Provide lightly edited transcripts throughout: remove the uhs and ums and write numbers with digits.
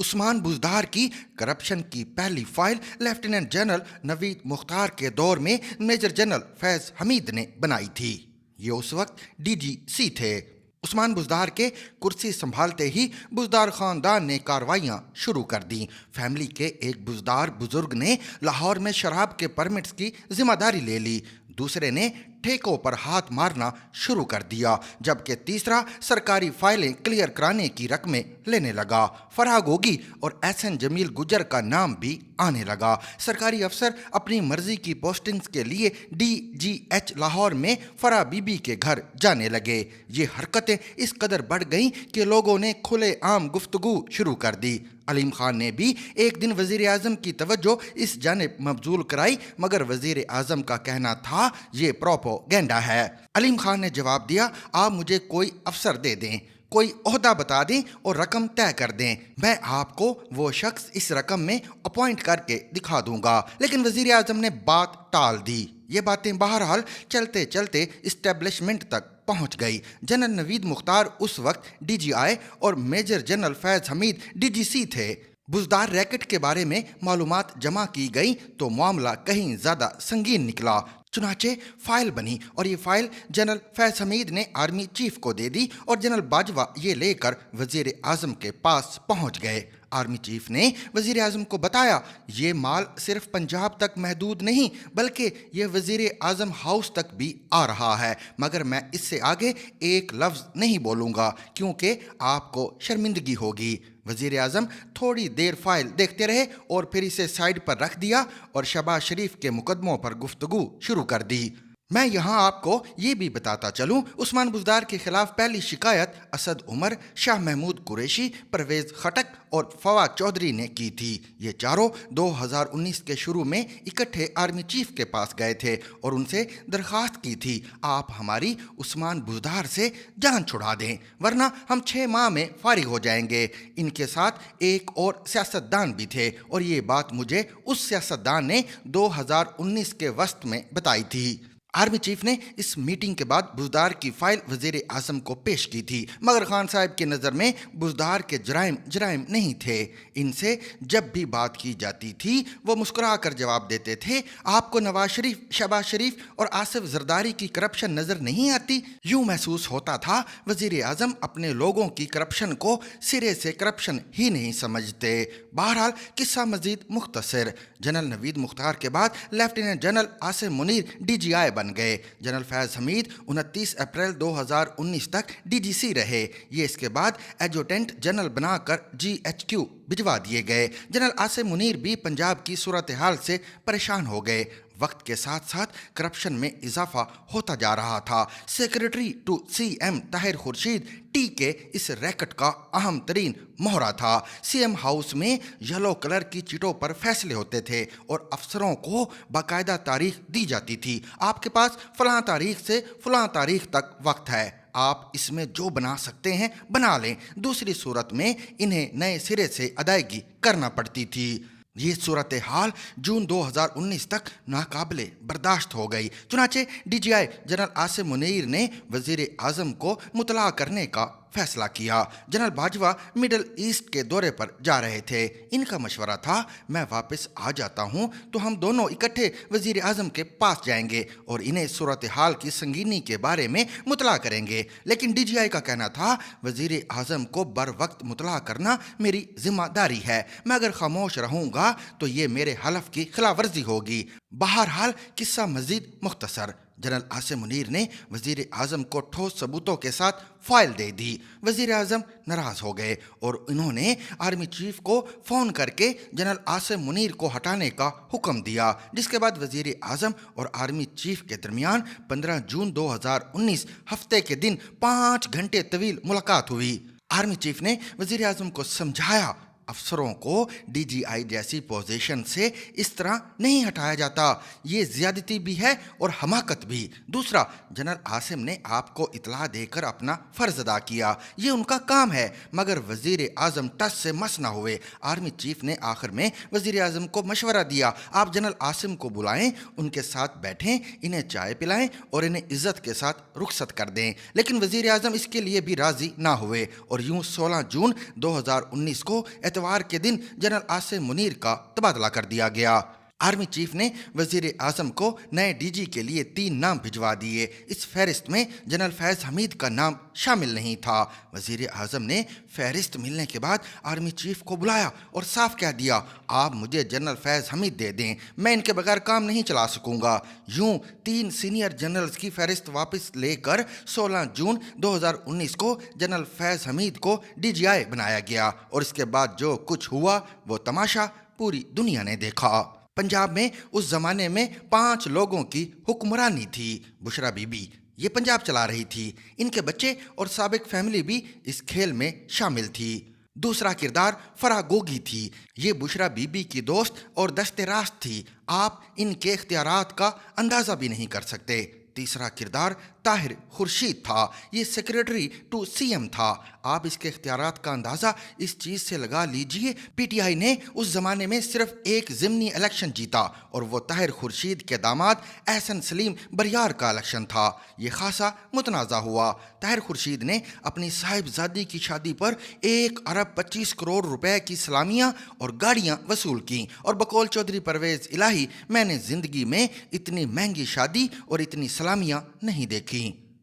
عثمان بزدار کی کرپشن کی پہلی فائل لیفٹیننٹ جنرل نوید مختار کے دور میں میجر جنرل فیض حمید نے بنائی تھی۔ یہ اس وقت ڈی جی سی تھے۔ عثمان بزدار کے کرسی سنبھالتے ہی بزدار خاندان نے کارروائیاں شروع کر دیں۔ فیملی کے ایک بزدار بزرگ نے لاہور میں شراب کے پرمٹس کی ذمہ داری لے لی، دوسرے نے ٹھیکوں پر ہاتھ مارنا شروع کر دیا، جبکہ تیسرا سرکاری فائلیں کلیئر کرانے کی رقمیں لینے لگا۔ فرح گوگی اور ایس این جمیل گجر کا نام بھی آنے لگا۔ سرکاری افسر اپنی مرضی کی پوسٹنگز کے لیے ڈی جی ایچ لاہور میں فرح بی بی کے گھر جانے لگے۔ یہ حرکتیں اس قدر بڑھ گئیں کہ لوگوں نے کھلے عام گفتگو شروع کر دی۔ علیم خان نے بھی ایک دن وزیر اعظم کی توجہ اس جانب مبذول کرائی، مگر وزیر اعظم کا کہنا تھا یہ پروپوگینڈا ہے۔ علیم خان نے جواب دیا، آپ مجھے کوئی افسر دے دیں، کوئی عہدہ بتا دیں اور رقم طے کر دیں، میں آپ کو وہ شخص اس رقم میں اپوائنٹ کر کے دکھا دوں گا۔ لیکن وزیر اعظم نے بات ٹال دی۔ یہ باتیں بہرحال چلتے چلتے اسٹیبلشمنٹ تک پہنچ گئی۔ جنرل نوید مختار اس وقت ڈی جی آئی اور میجر جنرل فیض حمید ڈی جی سی تھے۔ بزدار ریکٹ کے بارے میں معلومات جمع کی گئی تو معاملہ کہیں زیادہ سنگین نکلا۔ چنانچہ فائل بنی اور یہ فائل جنرل فیض حمید نے آرمی چیف کو دے دی اور جنرل باجوہ یہ لے کر وزیر اعظم کے پاس پہنچ گئے۔ آرمی چیف نے وزیر اعظم کو بتایا، یہ مال صرف پنجاب تک محدود نہیں بلکہ یہ وزیر اعظم ہاؤس تک بھی آ رہا ہے، مگر میں اس سے آگے ایک لفظ نہیں بولوں گا کیونکہ آپ کو شرمندگی ہوگی۔ وزیر اعظم تھوڑی دیر فائل دیکھتے رہے اور پھر اسے سائڈ پر رکھ دیا اور شہباز شریف کے مقدموں پر گفتگو شروع کر دی۔ میں یہاں آپ کو یہ بھی بتاتا چلوں، عثمان بزدار کے خلاف پہلی شکایت اسد عمر، شاہ محمود قریشی، پرویز خٹک اور فواد چودھری نے کی تھی۔ یہ چاروں 2019 کے شروع میں اکٹھے آرمی چیف کے پاس گئے تھے اور ان سے درخواست کی تھی، آپ ہماری عثمان بزدار سے جان چھڑا دیں ورنہ ہم 6 ماہ میں فارغ ہو جائیں گے۔ ان کے ساتھ ایک اور سیاستدان بھی تھے اور یہ بات مجھے اس سیاستدان نے 2019 کے وسط میں بتائی تھی۔ آرمی چیف نے اس میٹنگ کے بعد بزدار کی فائل وزیر اعظم کو پیش کی تھی، مگر خان صاحب کی نظر میں بزدار کے جرائم نہیں تھے۔ ان سے جب بھی بات کی جاتی تھی وہ مسکرا کر جواب دیتے تھے، آپ کو نواز شریف، شہباز شریف اور آصف زرداری کی کرپشن نظر نہیں آتی؟ یوں محسوس ہوتا تھا وزیر اعظم اپنے لوگوں کی کرپشن کو سرے سے کرپشن ہی نہیں سمجھتے۔ بہرحال قصہ مزید مختصر۔ جنرل نوید مختار کے بعد lieutenant general Asim Munir D G I بن گئے۔ جنرل فیض حمید 29 اپریل 2019 تک ڈی جی سی رہے۔ یہ اس کے بعد ایڈجوٹنٹ جنرل بنا کر جی ایچ کیو بھجوا دیے گئے۔ جنرل عاصم منیر بھی پنجاب کی صورتحال سے پریشان ہو گئے۔ وقت کے ساتھ ساتھ کرپشن میں اضافہ ہوتا جا رہا تھا۔ Secretary to C M Tahir Khurshid T K اس ریکٹ کا اہم ترین مہرہ تھا۔ سی ایم ہاؤس میں یلو کلر کی چٹوں پر فیصلے ہوتے تھے اور افسروں کو باقاعدہ تاریخ دی جاتی تھی، آپ کے پاس فلاں تاریخ سے فلاں تاریخ تک وقت ہے، آپ اس میں جو بنا سکتے ہیں بنا لیں، دوسری صورت میں انہیں نئے سرے سے ادائیگی کرنا پڑتی تھی۔ یہ صورتحال جون 2019 تک ناقابل برداشت ہو گئی۔ چنانچہ D G I general Asim Munir نے وزیر اعظم کو مطلع کرنے کا فیصلہ کیا۔ جنرل باجوہ مڈل ایسٹ کے دورے پر جا رہے تھے۔ ان کا مشورہ تھا، میں واپس آ جاتا ہوں تو ہم دونوں اکٹھے وزیر اعظم کے پاس جائیں گے اور انہیں صورتحال کی سنگینی کے بارے میں مطلع کریں گے۔ لیکن ڈی جی آئی کا کہنا تھا، وزیر اعظم کو بر وقت مطلع کرنا میری ذمہ داری ہے، میں اگر خاموش رہوں گا تو یہ میرے حلف کی خلاف ورزی ہوگی۔ بہرحال قصہ مزید مختصر۔ جنرل عاصم منیر نے وزیر اعظم کو ٹھوس ثبوتوں کے ساتھ فائل دے دی۔ وزیر اعظم ناراض ہو گئے اور انہوں نے آرمی چیف کو فون کر کے جنرل عاصم منیر کو ہٹانے کا حکم دیا، جس کے بعد وزیر اعظم اور آرمی چیف کے درمیان 15 جون 2019 ہفتے کے دن 5 گھنٹے طویل ملاقات ہوئی۔ آرمی چیف نے وزیر اعظم کو سمجھایا، افسروں کو ڈی جی آئی جیسی پوزیشن سے اس طرح نہیں ہٹایا جاتا، یہ زیادتی بھی ہے اور حماقت بھی۔ دوسرا، جنرل عاصم نے آپ کو اطلاع دے کر اپنا فرض ادا کیا، یہ ان کا کام ہے، مگر وزیر اعظم ٹس سے مس نہ ہوئے۔ آرمی چیف نے آخر میں وزیر اعظم کو مشورہ دیا، آپ جنرل عاصم کو بلائیں، ان کے ساتھ بیٹھیں، انہیں چائے پلائیں اور انہیں عزت کے ساتھ رخصت کر دیں۔ لیکن وزیر اعظم اس کے لیے بھی راضی نہ ہوئے اور یوں 16 جون 2019 کو اتوار کے دن جنرل عاصم منیر کا تبادلہ کر دیا گیا۔ آرمی چیف نے وزیر اعظم کو نئے ڈی جی کے لیے 3 نام بھجوا دیے۔ اس فہرست میں جنرل فیض حمید کا نام شامل نہیں تھا۔ وزیر اعظم نے فہرست ملنے کے بعد آرمی چیف کو بلایا اور صاف کہہ دیا، آپ مجھے جنرل فیض حمید دے دیں، میں ان کے بغیر کام نہیں چلا سکوں گا۔ یوں 3 سینئر جنرلز کی فہرست واپس لے کر 16 جون 2019 کو جنرل فیض حمید کو ڈی جی آئی بنایا گیا، اور اس کے بعد جو کچھ ہوا وہ تماشا پوری دنیا نے دیکھا۔ پنجاب میں اس زمانے میں 5 لوگوں کی حکمرانی تھی۔ بشرا بی بی یہ پنجاب چلا رہی تھی، ان کے بچے اور سابق فیملی بھی اس کھیل میں شامل تھی۔ دوسرا کردار فرا گوگی تھی، یہ بشرا بی بی کی دوست اور دست راست تھی، آپ ان کے اختیارات کا اندازہ بھی نہیں کر سکتے۔ تیسرا کردار طاہر خورشید تھا، یہ سیکریٹری ٹو سی ایم تھا، آپ اس کے اختیارات کا اندازہ اس چیز سے لگا لیجئے، پی ٹی آئی نے اس زمانے میں صرف ایک ضمنی الیکشن جیتا اور وہ طاہر خورشید کے داماد احسن سلیم بریار کا الیکشن تھا۔ یہ خاصا متنازع ہوا۔ طاہر خورشید نے اپنی صاحبزادی کی شادی پر 1 ارب 25 کروڑ روپے کی سلامیاں اور گاڑیاں وصول کیں، اور بقول چودھری پرویز الہی میں نے زندگی میں اتنی مہنگی شادی اور اتنی سلامیاں نہیں دیکھی۔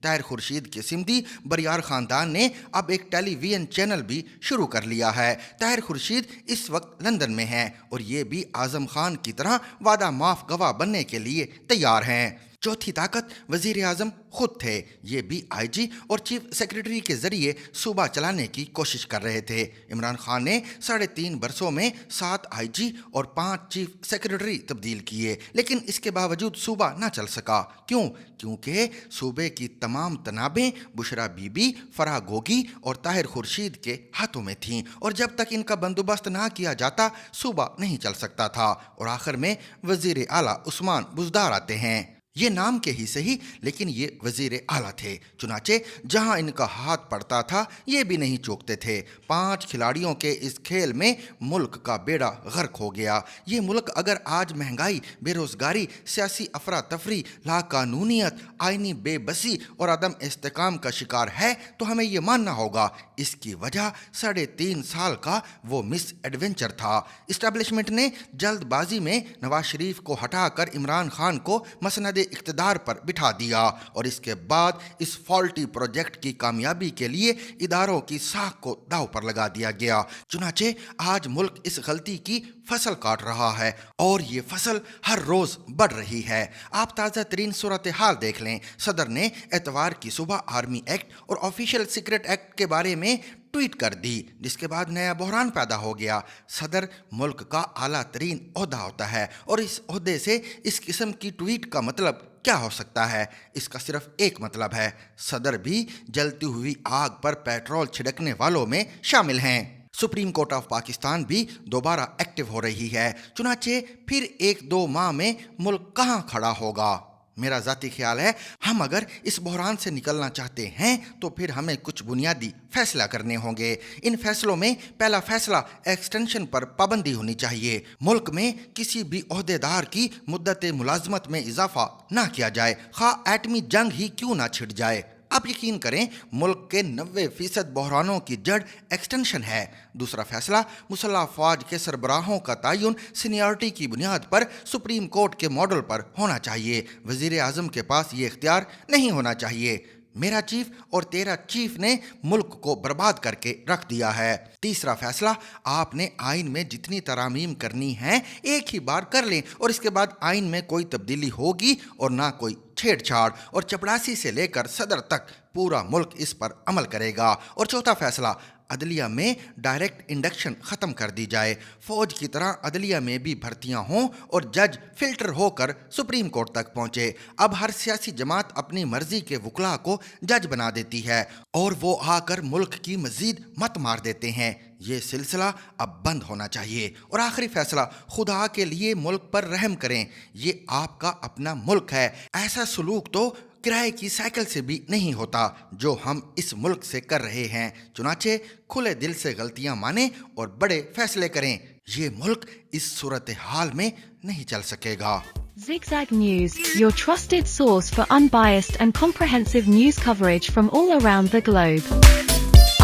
طاہر خورشید کے سمدی بریار خاندان نے اب ایک ٹیلی ویژن چینل بھی شروع کر لیا ہے۔ طاہر خورشید اس وقت لندن میں ہیں اور یہ بھی اعظم خان کی طرح وعدہ معاف گواہ بننے کے لیے تیار ہیں۔ چوتھی طاقت وزیر اعظم خود تھے، یہ بھی آئی جی اور چیف سیکریٹری کے ذریعے صوبہ چلانے کی کوشش کر رہے تھے۔ عمران خان نے 3.5 برسوں میں 7 آئی جی اور 5 چیف سیکریٹری تبدیل کیے، لیکن اس کے باوجود صوبہ نہ چل سکا۔ کیونکہ صوبے کی تمام تنابیں بشرا بی بی، فرا گوگی اور طاہر خورشید کے ہاتھوں میں تھیں، اور جب تک ان کا بندوبست نہ کیا جاتا صوبہ نہیں چل سکتا تھا۔ اور آخر میں وزیر اعلیٰ عثمان بزدار آتے ہیں۔ یہ نام کے ہی صحیح، لیکن یہ وزیر اعلیٰ تھے، چنانچہ جہاں ان کا ہاتھ پڑتا تھا یہ بھی نہیں چوکتے تھے۔ 5 کھلاڑیوں کے اس کھیل میں ملک کا بیڑا غرق ہو گیا۔ یہ ملک اگر آج مہنگائی، بے روزگاری، سیاسی افراتفری، لاقانونیت، آئینی بے بسی اور عدم استحکام کا شکار ہے تو ہمیں یہ ماننا ہوگا اس کی وجہ 3.5 سال کا وہ مس ایڈونچر تھا۔ اسٹیبلشمنٹ نے جلد بازی میں نواز شریف کو ہٹا کر عمران خان کو مسند اقتدار پر بٹھا دیا، اور اس کے بعد اس فالٹی پروجیکٹ کی کامیابی کے لیے اداروں کی ساکھ کو داؤ پر لگا دیا گیا۔ چنانچہ آج ملک اس غلطی کی فصل کاٹ رہا ہے، اور یہ فصل ہر روز بڑھ رہی ہے۔ آپ تازہ ترین صورتحال دیکھ لیں۔ صدر نے اتوار کی صبح آرمی ایکٹ اور آفیشیل سیکرٹ ایکٹ کے بارے میں ٹویٹ کر دی، جس کے بعد نیا بحران پیدا ہو گیا۔ صدر ملک کا اعلیٰ ترین عہدہ ہوتا ہے، اور اس عہدے سے اس قسم کی ٹویٹ کا مطلب کیا ہو سکتا ہے؟ اس کا صرف ایک مطلب ہے، صدر بھی جلتی ہوئی آگ پر پیٹرول چھڑکنے والوں میں شامل ہیں۔ سپریم کورٹ آف پاکستان بھی دوبارہ ایکٹیو ہو رہی ہے، چنانچہ پھر 1-2 ماہ میں ملک کہاں کھڑا ہوگا؟ میرا ذاتی خیال ہے ہم اگر اس بحران سے نکلنا چاہتے ہیں تو پھر ہمیں کچھ بنیادی فیصلہ کرنے ہوں گے۔ ان فیصلوں میں پہلا فیصلہ ایکسٹینشن پر پابندی ہونی چاہیے۔ ملک میں کسی بھی عہدیدار کی مدت ملازمت میں اضافہ نہ کیا جائے، خواہ ایٹمی جنگ ہی کیوں نہ چھڑ جائے۔ آپ یقین کریں ملک کے 90% بحرانوں کی جڑ ایکسٹینشن ہے۔ دوسرا فیصلہ مسلح افواج کے سربراہوں کا تعین سینیورٹی کی بنیاد پر سپریم کورٹ کے ماڈل پر ہونا چاہیے۔ وزیر اعظم کے پاس یہ اختیار نہیں ہونا چاہیے۔ میرا چیف اور تیرا چیف نے ملک کو برباد کر کے رکھ دیا ہے۔ تیسرا فیصلہ، آپ نے آئین میں جتنی ترامیم کرنی ہیں ایک ہی بار کر لیں، اور اس کے بعد آئین میں کوئی تبدیلی ہوگی اور نہ کوئی چھیڑ چھاڑ، اور چپڑاسی سے لے کر صدر تک پورا ملک اس پر عمل کرے گا۔ اور چوتھا فیصلہ، عدلیہ میں ڈائریکٹ انڈکشن ختم کر دی جائے، فوج کی طرح عدلیہ میں بھی بھرتیاں ہوں اور جج فلٹر ہو کر سپریم کورٹ تک پہنچے۔ اب ہر سیاسی جماعت اپنی مرضی کے وکلاء کو جج بنا دیتی ہے اور وہ آ کر ملک کی مزید مت مار دیتے ہیں۔ یہ سلسلہ اب بند ہونا چاہیے۔ اور آخری فیصلہ، خدا کے لیے ملک پر رحم کریں، یہ آپ کا اپنا ملک ہے۔ ایسا سلوک تو کرائے کی سائیکل سے بھی نہیں ہوتا جو ہم اس ملک سے کر رہے ہیں۔ چنانچہ کھلے دل سے غلطیاں مانیں اور بڑے فیصلے کریں۔ یہ ملک اس صورتحال میں نہیں چل سکے گا۔ Zigzag News, your trusted source for unbiased and comprehensive news coverage from all around the globe.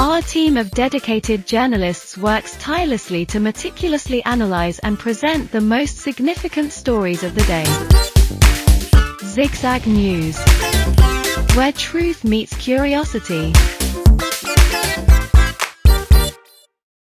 Our team of dedicated journalists works tirelessly to meticulously analyze and present the most significant stories of the day. Zigzag News, where truth meets curiosity.